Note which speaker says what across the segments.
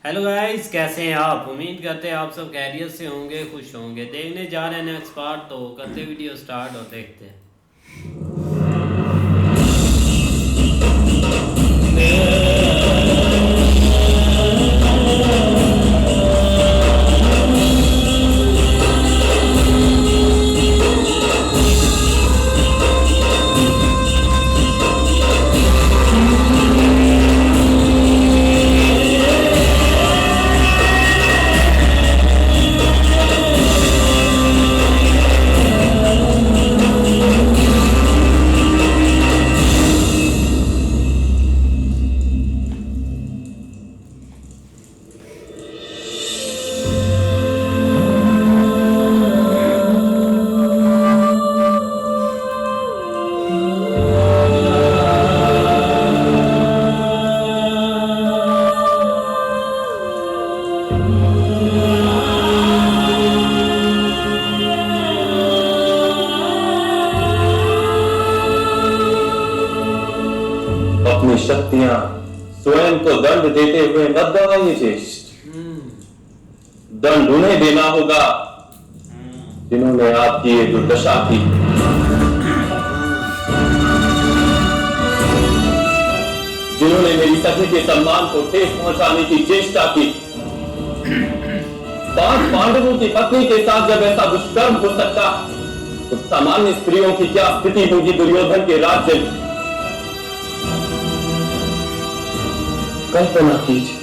Speaker 1: Hello guys, कैसे हैं आप? उम्मीद करते हैं आप सब खैरियत से होंगे, खुश होंगे। देखने जा रहे हैं नेक्स्ट पार्ट, तो करते वीडियो स्टार्ट और देखते हैं।
Speaker 2: अपनी शक्तियां स्वयं को दंड देते हुए मत गवाइए ज्येष्ठ। दंड उन्हें देना होगा जिन्होंने आपकी ये दुर्दशा की। जिन्होंने मेरी सखी के सम्मान को ठेस पहुंचाने की चेष्टा की। 5 पांडवों की पत्नी के साथ जब ऐसा दुष्कर्म हो सकता, तो सामान्य स्त्रियों की क्या स्थिति होगी दुर्योधन के राज्य में? कल्पना कीजिए।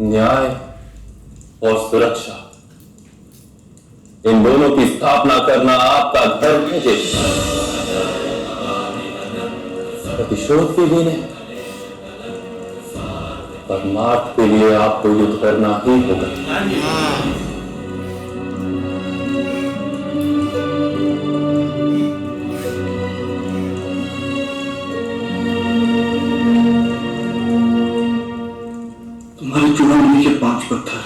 Speaker 2: न्याय और सुरक्षा, इन दोनों की स्थापना करना आपका धर्म है ज्येष्ठ। प्रतिशोध के लिए नहीं, परमार्थ के लिए आपको युद्ध करना ही होगा।
Speaker 3: तुम्हारे चूड़ामणि के 5 पत्थर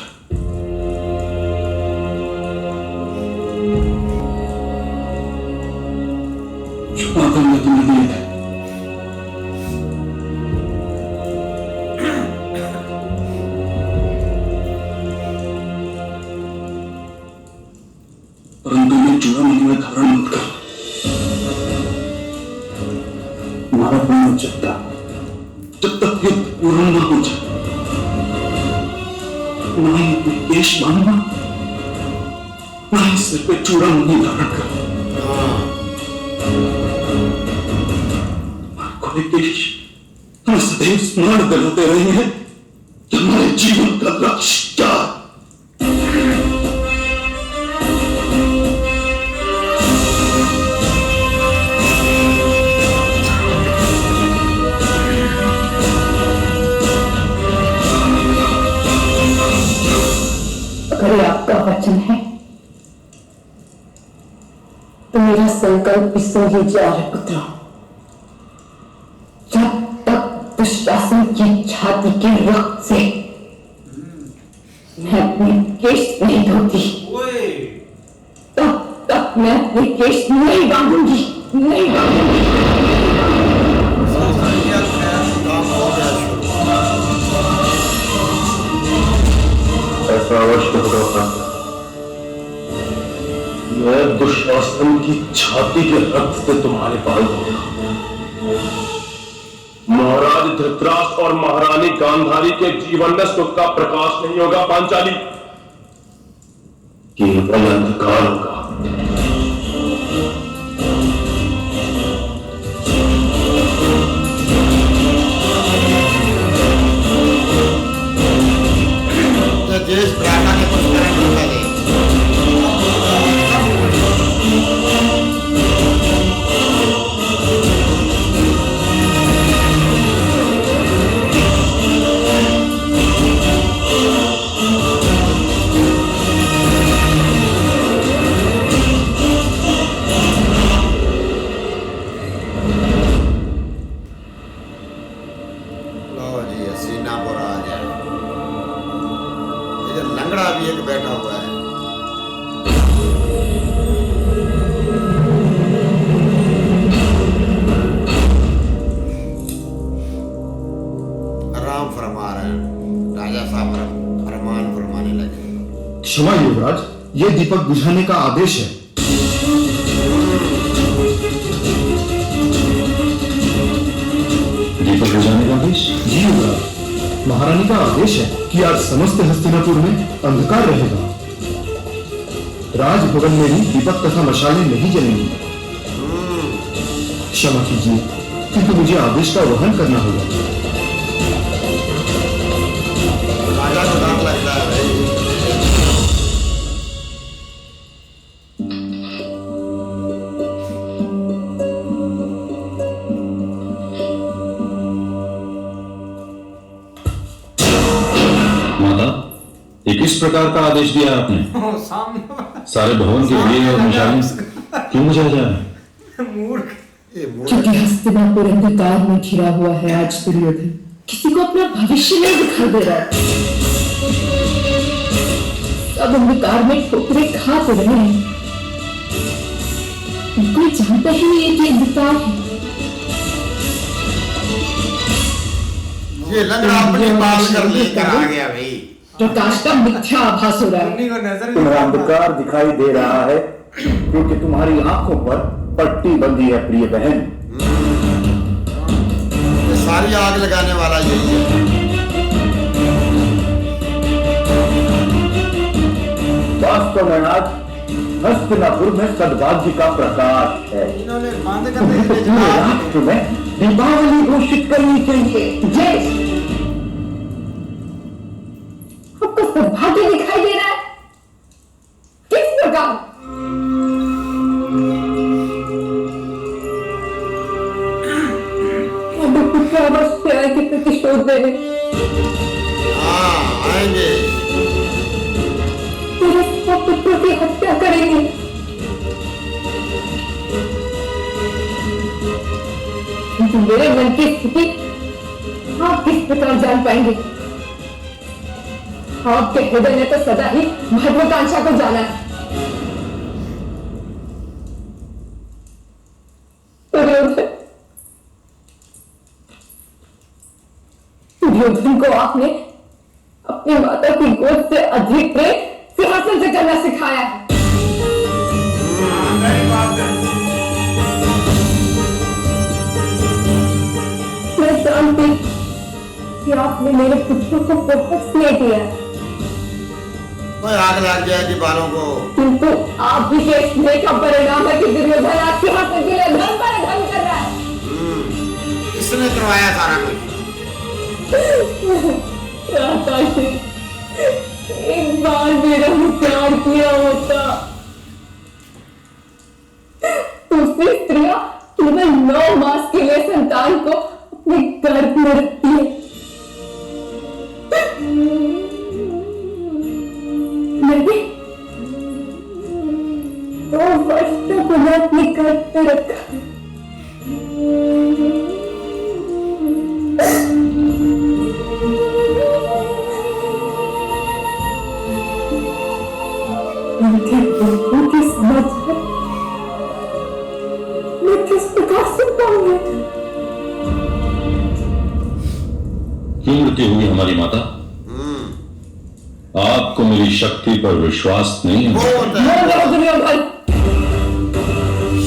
Speaker 3: छुपा कर मैं तुम्हें दिए थे। परंतु मैं चूड़ामणि में धारण मत कर। तुम्हारा पूर्ण जब तक युद्ध पूर्ण न हो जाए, ना ही अपने केश बांधना, ना ही सिर पे चूड़ामणि धारण करना। तुम्हारे केश हमें सदैव स्मरण दिलाते रहे हैं कि हमारे जीवन का लक्ष्य क्या है।
Speaker 4: अगर ये आपका वचन है तो मेरा संकल्प भी सो ही जा रहे पुत्र। जब तक दुशासन की छाती के रक्त से मैं अपने केश नहीं धोती, तब तक मैं अपने केश नहीं बांधूंगी, नहीं बांधूंगी।
Speaker 2: ऐसा अवश्य होगा। मैं दुशासन की छाती के रक्त से तुम्हारे बाल धोऊंगा। महाराज धृतराष्ट्र और महारानी गांधारी के जीवन में सुख का प्रकाश नहीं होगा पांचाली, केवल अंधकार होगा।
Speaker 5: देश प्रार्थना के कुछ करने वाले
Speaker 3: यह दीपक बुझाने का आदेश है।
Speaker 6: दीपक बुझाने का आदेश?
Speaker 3: जी युवराज, महारानी का आदेश है कि आज समस्त हस्तिनापुर में अंधकार रहेगा। राजभवन में भी दीपक तथा मशालें नहीं जलेंगी। क्षमा कीजिए, किंतु मुझे आदेश का वहन करना होगा।
Speaker 5: राजा को डर लगता है भाई।
Speaker 6: माता, ये किस प्रकार का आदेश दिया आपने?
Speaker 1: सामने
Speaker 6: सारे भवन के दिए और मशालें क्यों बुझाए जा रहे हैं?
Speaker 1: मूर्ख।
Speaker 5: ये मूर्ख
Speaker 4: क्योंकि हस्तिनापुर अंधकार में घिरा हुआ है आज दुर्योधन। किसी को अपना भविष्य नहीं दिखाई दे रहा है। सब अंधकार में ठोकरे खा तो रहे हैं। कोई जानता ही नहीं है कि अंधकार है।
Speaker 5: ये लग रहा अपनी बाल कर लेकर आ गया भाई।
Speaker 4: प्रकाश का मिथ्या आभास हो रहा है।
Speaker 1: उन्हीं को नजर
Speaker 7: तुम्हें अंधकार दिखाई दे रहा है क्योंकि तुम्हारी आंखों पर पट्टी बंधी है प्रिय बहन।
Speaker 5: ये सारी आग लगाने वाला यही है।
Speaker 7: वास्तव में आज हस्तिनापुर में सद्भाग्य का प्रकाश है।
Speaker 1: इन्होंने बंद कर दी
Speaker 7: पूरे राष्ट्र में दीपावली घोषित करनी चाहिए।
Speaker 4: जय आपको सौभाग्य दिखाई दे रहा है। किस प्रकार? अवश्य आए कि प्रतिशोध देने
Speaker 5: हाँ आएंगे।
Speaker 4: तेरे पुत्रों की हत्या करेंगे। किंतु मेरे मन की स्थिति आप किस प्रकार जान पाएंगे? आपके हृदय ने तो सदा ही महत्वाकांक्षा को जाना है। दुर्योधन को आपने अपनी माता की गोद से अधिक प्रेम सिंहासन से करना सिखाया है। मैं जानती कि आपने मेरे पुत्रों को बहुत स्नेह दिया है,
Speaker 5: कोई आग लग जाएगी बालों को।
Speaker 4: किंतु आप ही के स्नेह का परिणाम है कि दुर्योधन आपके हाथ के लिए धर्म पर धर्म कर रहा है।
Speaker 5: इसने करवाया सारा कुछ।
Speaker 4: एक बार मेरा प्यार किया होता दूसरी स्त्रियां केवल 9 मास के लिए संतान को अपने गर्भ में रखती है। मैं भी 2 वर्ष तक उन्हें अपने गर्भ में रखा। मैं किस प्रकार से पाऊंगी?
Speaker 6: क्यों मृत्यु हुई हमारी माता? आपको मेरी शक्ति पर विश्वास नहीं है?
Speaker 4: दुर्योधन,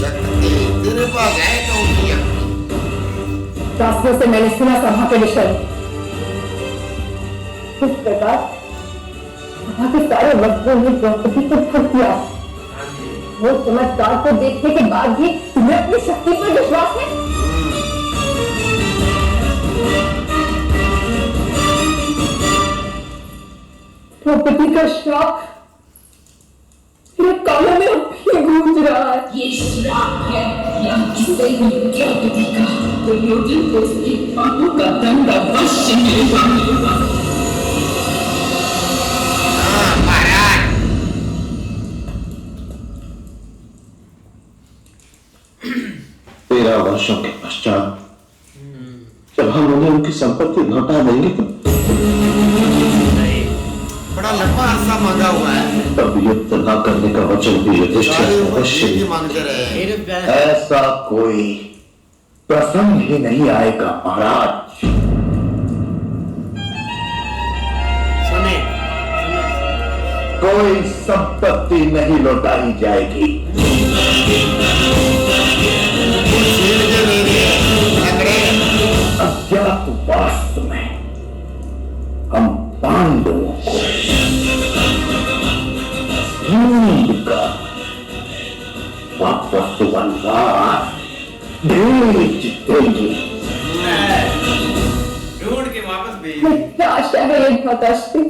Speaker 5: शक्ति तेरे पास है कौन सी शक्ति?
Speaker 4: शास्त्रों से मैंने सुना सभा के विषय में। इस प्रकार सभा के सारे वक्तों ने द्रौपदी को ठग दिया। वो चमत्कार को देखने के बाद भी तुम्हें अपनी शक्ति पर विश्वास है? द्रौपदी का श्राप मेरे कानों में अब भी गूंज रहा है।
Speaker 8: ये श्राप है या किसे द्रौपदी का? दुर्योधन को उसके पापों का दंड अवश्य मिलेगा।
Speaker 5: महाराज
Speaker 2: 13 वर्षों के पश्चात जब हम उन्हें उनकी संपत्ति लौटा देंगे तो
Speaker 5: बड़ा लंबा अरसा मांगा हुआ है।
Speaker 2: तब युद्ध न करने का वचन भी युधिष्ठिर अवश्य
Speaker 5: यही मांगते रहे।
Speaker 7: ऐसा कोई प्रसंग ही नहीं आएगा महाराज।
Speaker 1: सुने
Speaker 7: कोई संपत्ति नहीं लौटाई जाएगी।
Speaker 5: छीन के ले लिए लंगड़े।
Speaker 7: अज्ञातवास में हम पांडवों को ढूंढ कर वापस वनवास भेज देंगे।
Speaker 1: ढूंढ के वापस भेज।
Speaker 4: क्या आशा है ये हताशा?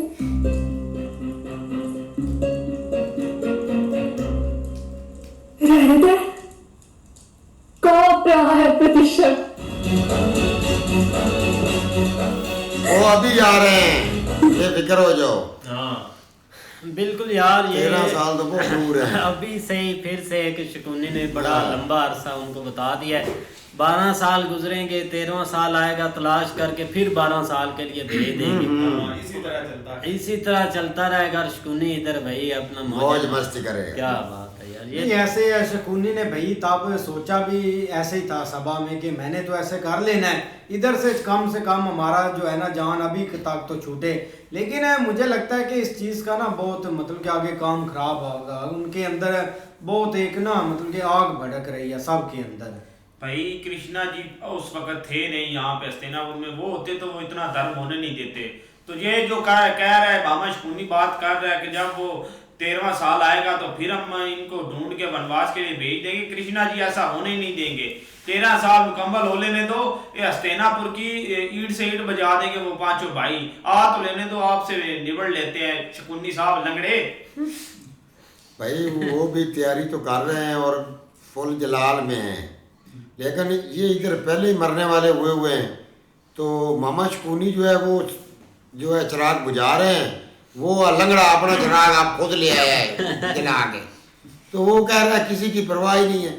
Speaker 4: रहने दे। कौन रहा है प्रतिशत?
Speaker 5: वो अभी आ रहे हैं, बेफिक्र हो जाओ।
Speaker 1: हाँ बिल्कुल यार, ये
Speaker 5: 13 साल तो बहुत दूर है।
Speaker 1: अभी से ही फिर से एक शकुनी ने बड़ा लंबा अरसा उनको बता दिया है। 12 साल गुजरेंगे, 13वां साल आएगा, तलाश करके फिर 12 साल के लिए भेज देंगे। इसी तरह चलता रहेगा। शकुनी इधर भाई अपना
Speaker 5: मौज मस्ती करेगा।
Speaker 1: क्या बात है यार,
Speaker 9: ये ऐसे शकुनी ने भाई तब सोचा भी ऐसे ही था सभा में कि मैंने तो ऐसे कर लेना है, इधर से कम हमारा जो है ना जान अभी तक तो छूटे। लेकिन मुझे लगता है कि इस चीज़ का ना बहुत मतलब कि आगे काम खराब होगा। उनके अंदर बहुत एक ना मतलब कि आग भड़क रही है सबके अंदर।
Speaker 10: भाई कृष्णा जी उस वक्त थे नहीं यहाँ पे हस्तिनापुर में, वो होते तो वो इतना धर्म होने नहीं देते। तो ये जो कह रहा है भामा शकुनी बात कर रहा है कि जब वो 13वां साल आएगा तो फिर हम इनको ढूंढ के वनवास के लिए भेज देंगे। कृष्णा जी ऐसा होने ही नहीं देंगे। 13 साल मुकम्मल हो लेने दो, ये हस्तिनापुर की ईंट से ईंट बजा देंगे वो पांचों भाई। आ तो लेने दो, आपसे निबड़ लेते हैं शकुनी साहब लंगड़े।
Speaker 5: भाई वो भी तैयारी तो कर रहे हैं और फुल जलाल में हैं, लेकिन ये इधर पहले ही मरने वाले हुए हैं। तो मामा शकुनी जो है वो जो है चिराग बुझा रहे हैं, वो लंगड़ा अपना चिराग आप खुद ले आया है जला के। तो वो कह रहा है किसी की परवाह ही नहीं है,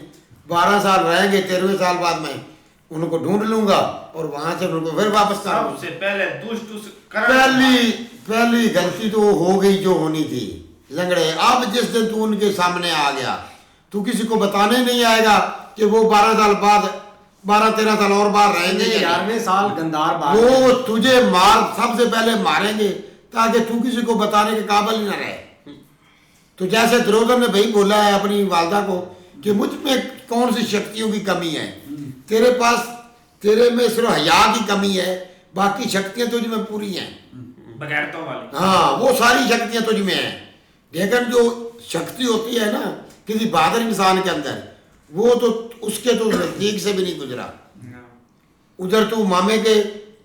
Speaker 5: 12 साल रहेंगे, 13वें साल बाद में उनको ढूंढ लूंगा और वहां से उनको फिर वापस कर।
Speaker 10: सबसे पहले दुष्ट
Speaker 5: पहली गलती तो हो गई जो होनी थी लंगड़े। अब जिस दिन तू उनके सामने आ गया, तू किसी को बताने नहीं आएगा कि वो 12 साल बाद 12-13 साल और बाहर रहेंगे।
Speaker 9: 11वें साल गंदार बात
Speaker 5: वो तुझे सबसे पहले मारेंगे ताकि तू किसी को बताने के काबिल ही न रहे। तो जैसे दुर्योधन ने भाई बोला है अपनी वालदा को कि मुझ में कौन सी शक्तियों की कमी है, तेरे में सिर्फ हया की कमी है, बाकी शक्तियां तुझ में पूरी हैं,
Speaker 10: बगैरतों वाली।
Speaker 5: हाँ वो सारी शक्तियां तुझ में हैं। लेकिन जो शक्ति होती है ना किसी बहादुर इंसान के अंदर, वो तो उसके तो नजदीक से भी नहीं गुजरा। उधर तू मामे के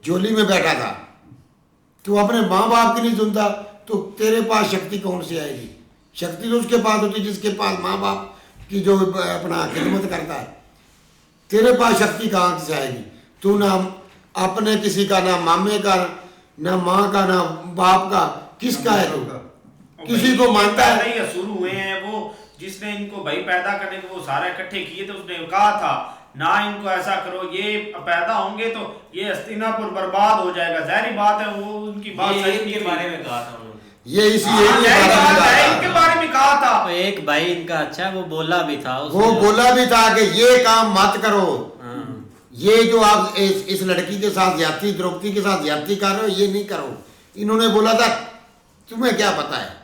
Speaker 5: झोली में बैठा था, तू अपने माँ बाप की नहीं सुनता, तो तेरे पास शक्ति कौन सी आएगी? शक्ति तो उसके पास होती जिसके पास माँ बाप की जो अपना खिदमत करता है। तेरे पास शक्ति कहाँ से आएगी? तू ना अपने किसी का, ना मामे का, ना माँ का, ना बाप का, किसका है तू? किसी को मानता है?
Speaker 10: शुरू हुए हैं वो जिसने इनको भाई पैदा करने को वो सारे इकट्ठे किए थे, उसने कहा था ना इनको ऐसा करो, ये पैदा होंगे तो ये हस्तिनापुर बर्बाद हो जाएगा। जाहिर बात है वो उनकी बात सही के बारे में कहा था उन्होंने।
Speaker 5: ये इसी इनके
Speaker 10: बारे में कहा था।
Speaker 1: तो एक भाई इनका अच्छा वो बोला भी था,
Speaker 5: वो बोला भी था कि ये काम मत करो। ये जो आप इस लड़की के साथ ज्यादती, द्रौपदी के साथ ज्यादती कर रहे हो, ये नहीं करो। इन्होंने बोला था तुम्हें क्या पता है।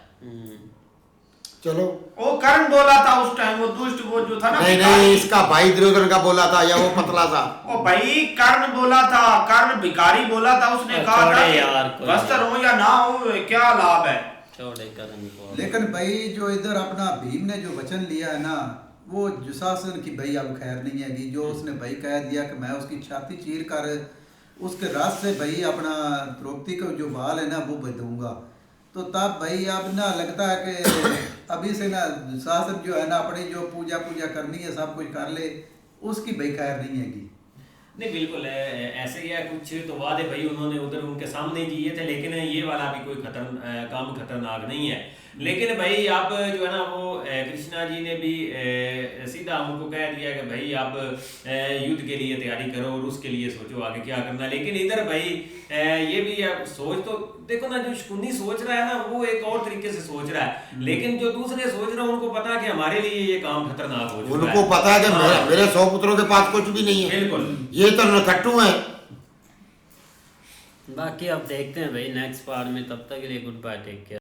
Speaker 5: चलो
Speaker 10: वो कर्ण बोला था उस टाइम, वो दुष्ट वो जो था ना।
Speaker 5: नहीं इसका भाई दुर्योधन का बोला था, या वो पतला था।
Speaker 10: ओ भाई कर्ण बोला था, कर्ण भिखारी बोला था, उसने कहा था कि वस्त्र हो या ना हो क्या लाभ है।
Speaker 11: लेकिन भाई जो इधर अपना भीम ने जो वचन लिया है ना, वो दुशासन की भाई अब खैर नहीं है कि जो उसने भाई कह दिया कि मैं उसकी छाती चीर कर उसके रात से भाई अपना द्रौपदी का जो बाल है ना वो बदलूंगा। तो तब भाई अब ना लगता है कि अभी से ना शासन जो है ना अपनी जो पूजा करनी है सब कुछ कर ले, उसकी भाई खैर नहीं है कि
Speaker 1: नहीं बिल्कुल ऐसे ही है। कुछ तो वादे भाई उन्होंने उधर उनके सामने दिए थे, लेकिन ये वाला भी कोई काम खतरनाक नहीं है। लेकिन भाई आप जो है ना वो कृष्णा जी ने भी सीधा उनको कह दिया कि भाई आप युद्ध के लिए तैयारी करो और उसके लिए सोचो आगे क्या करना। लेकिन इधर भाई ये भी सोच तो देखो ना, जो शकुनी सोच रहा है ना वो एक और तरीके से सोच रहा है, लेकिन जो दूसरे सोच रहे हैं उनको पता है कि हमारे लिए ये काम खतरनाक हो चुका है।
Speaker 5: उनको पता है कि मेरे 100 पुत्रों के पास कुछ भी नहीं है,
Speaker 1: बिल्कुल
Speaker 5: ये तो नखट्टू है।
Speaker 1: बाकी अब देखते हैं भाई नेक्स्ट पार्ट में, तब तक के लिए गुड बाय, टेक केयर।